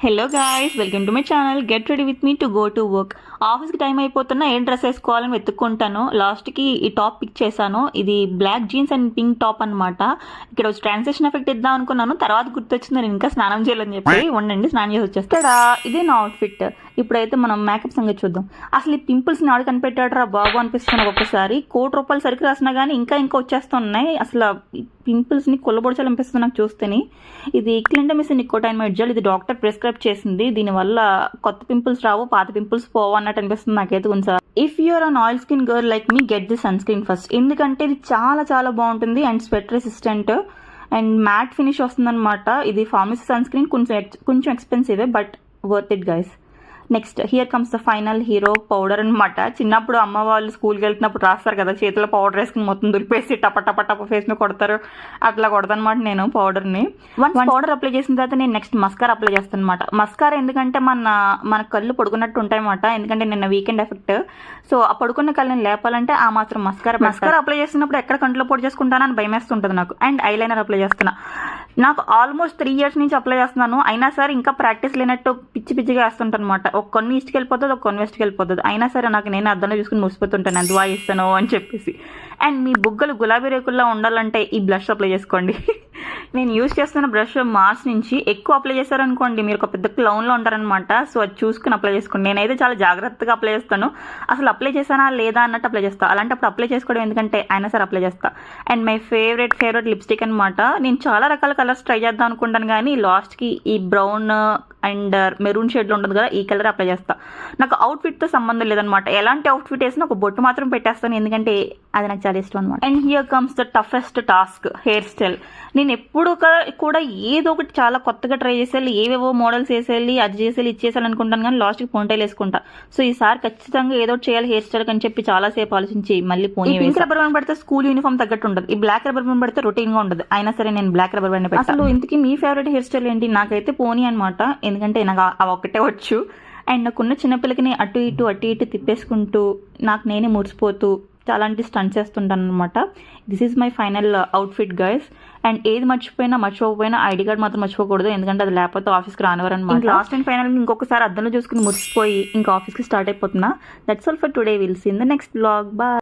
Hello guys, welcome to my channel. Get ready with me to go to work. ఆఫీస్కి time అయిపోతున్నా ఏం dress వేసుకోవాలని వెతుక్కుంటాను. లాస్ట్కి ఈ టాప్ పిక్ చేశాను. ఇది black jeans and pink top అనమాట. ఇక్కడ ట్రాన్సాక్షన్ ఎఫెక్ట్ ఇద్దాం అనుకున్నాను, తర్వాత గుర్తొచ్చింది నేను ఇంకా స్నానం చేయాలని చెప్పి ఉండండి స్నానం చేసి వచ్చేస్తాడా. ఇదే నా అవుట్ఫిట్. ఇప్పుడైతే మనం మేకప్ సంగతి చూద్దాం. అసలు ఈ పింపుల్స్ని ఆడు కనిపెట్టాడరా బాబు అనిపిస్తున్నాను ఒక్కొక్కసారి. ₹1,00,00,000 సరికి రాసినా కానీ ఇంకా వచ్చేస్తున్నాయి. అసలు పింపుల్స్ని కొల్లబొడచాలనిపిస్తుంది నాకు చూస్తేనే. ఇది క్లిండమిసిన్ నికోటైనమైడ్ జెల్. ఇది డాక్టర్ ప్రిస్క్రైబ్ చేసింది. దీనివల్ల కొత్త పింపుల్స్ రావు, పాత పింపుల్స్ పోవు అన్నట్టు అనిపిస్తుంది నాకైతే కొంచెం. If you're an oil skin girl like me, get the sunscreen first. ఎందుకంటే ఇది చాలా చాలా బాగుంటుంది and sweat resistant and matte finish వస్తుంది అనమాట. ఇది ఫార్మసీ సన్ స్క్రీన్ కొంచెం ఎక్స్పెన్సివే but worth it guys. Next here comes the final hero powder అనమాట. చిన్నప్పుడు అమ్మ వాళ్ళు స్కూల్కి వెళ్తున్నప్పుడు రాస్తారు కదా, చేతిలో పౌడర్ వేసుకుని మొత్తం దులిపేసి టప ఫేస్ మీద కొడతారు. అట్లా కొడతానమాట నేను పౌడర్ని. వన్ పౌడర్ అప్లై చేసిన తర్వాత నేను నెక్స్ట్ మస్కారా అప్లై చేస్తాను అనమాట. మస్కారా ఎందుకంటే మన కళ్ళు పడుకున్నట్టు ఉంటాయన్నమాట. ఎందుకంటే నిన్న వీకెండ్ ఎఫెక్ట్. సో ఆ పడుకున్న కళ్ళని లేపాలంటే ఆ మాత్రం మస్కారా అప్లై చేసినప్పుడు ఎక్కడ కంట్లో పొడి చేసుకుంటానని భయం వేస్తుంటుంది నాకు. అండ్ ఐలైనర్ అప్లై చేస్తున్నా. నాకు ఆల్మోస్ట్ 3 years నుంచి అప్లై చేస్తున్నాను. అయినా సరే ఇంకా ప్రాక్టీస్ లేనట్టు పిచ్చిగా వేస్తుంటాను అనమాట. ఒక కొన్ని ఈస్ట్కి వెళ్ళిపోతుంది, ఒక కొన్ని వెస్ట్కి వెళ్ళిపోతుంది. అయినా సరే నాకు నేను అద్దంలో చూసుకుని మురిసిపోతుంటాను ఎంత బాగా ఇస్తాను అని చెప్పేసి. అండ్ మీ బుగ్గలు గులాబీ రేకుల్లో ఉండాలంటే ఈ బ్లష్ అప్లై చేసుకోండి. నేను యూజ్ చేస్తున్న బ్రష్ మార్స్ నుంచి. ఎక్కువ అప్లై చేశారనుకోండి మీరు ఒక పెద్ద క్లౌన్లో ఉంటారనమాట. సో అది చూసుకుని అప్లై చేసుకోండి. నేనైతే చాలా జాగ్రత్తగా అప్లై చేస్తాను. అసలు అప్లై చేశానా లేదా అన్నట్టు అప్లై చేస్తాను. అలాంటప్పుడు అప్లై చేసుకోవడం ఎందుకంటే అయినా సరే అప్లై చేస్తాను. అండ్ మై ఫేవరెట్ లిప్స్టిక్ అనమాట. నేను చాలా రకాల కలర్స్ ట్రై చేద్దాం అనుకుంటాను కానీ లాస్ట్కి ఈ బ్రౌన్ అండ్ మెరూన్ షేడ్లో ఉంటుంది కదా, ఈ కలర్ అప్లై చేస్తా. నాకు అవుట్ఫిట్తో సంబంధం లేదనమాట. ఎలాంటి అవుట్ఫిట్ వేసినా ఒక బొట్టు మాత్రం పెట్టేస్తాను, ఎందుకంటే అది నాకు చాలా ఇష్టం అనమాట. And here comes the toughest task, hair style. నేను ఎప్పుడు కూడా ఏదో ఒకటి చాలా కొత్తగా ట్రై చేసేయాలి, ఏవేవో మోడల్స్ వేసేయాలి, అది చేసేయాలి, ఇది చేసేయాలి అనుకుంటాను కానీ లాస్ట్కి పోనీటైల్ వేసుకుంటా. సో ఈసారి ఖచ్చితంగా ఏదో ఒకటి చేయాలి హెయిర్ స్టైల్ అని చెప్పి చాలాసేపు ఆలోచించి మళ్ళీ పోనీ. పింక్ రబ్బర్ బ్యాండ్ పెడితే స్కూల్ యూనిఫామ్ తగ్గట్టు ఉంటుంది, ఈ బ్లాక్ రబ్బర్ బ్యాండ్ పెడితే రొటీన్గా ఉంటుంది. అయినా సరే నేను బ్లాక్ రబ్బర్ బ్యాండ్ పెడతాను. అసలు ఇంతకీ మీ ఫేవరెట్ హెయిర్ స్టైల్ ఏంటి? నాకైతే పోనీ అనమాట, ఎందుకంటే నాకు అవి ఒక్కటే వచ్చు. అండ్ నాకున్న చిన్నపిల్లకి అటు ఇటు తిప్పేసుకుంటూ నాకు నేనే మురిసిపోతూ అలాంటి స్టంట్స్ చేస్తుంటాను అనమాట. This is my final outfit guys. And ఏది మర్చిపోకపోయినా ఐడి కార్డ్ మాత్రం మర్చిపోకూడదు, ఎందుకంటే అది లేకపోతే ఆఫీస్కి రానివారు అనమాట. లాస్ట్ అండ్ ఫైనల్ ఇంకొకసారి అద్దంలో చూసుకుని మురిసిపోయి ఇంకా ఆఫీస్కి స్టార్ట్ అయిపోతున్నా. That's all for today. Will see in the next blog. Bye.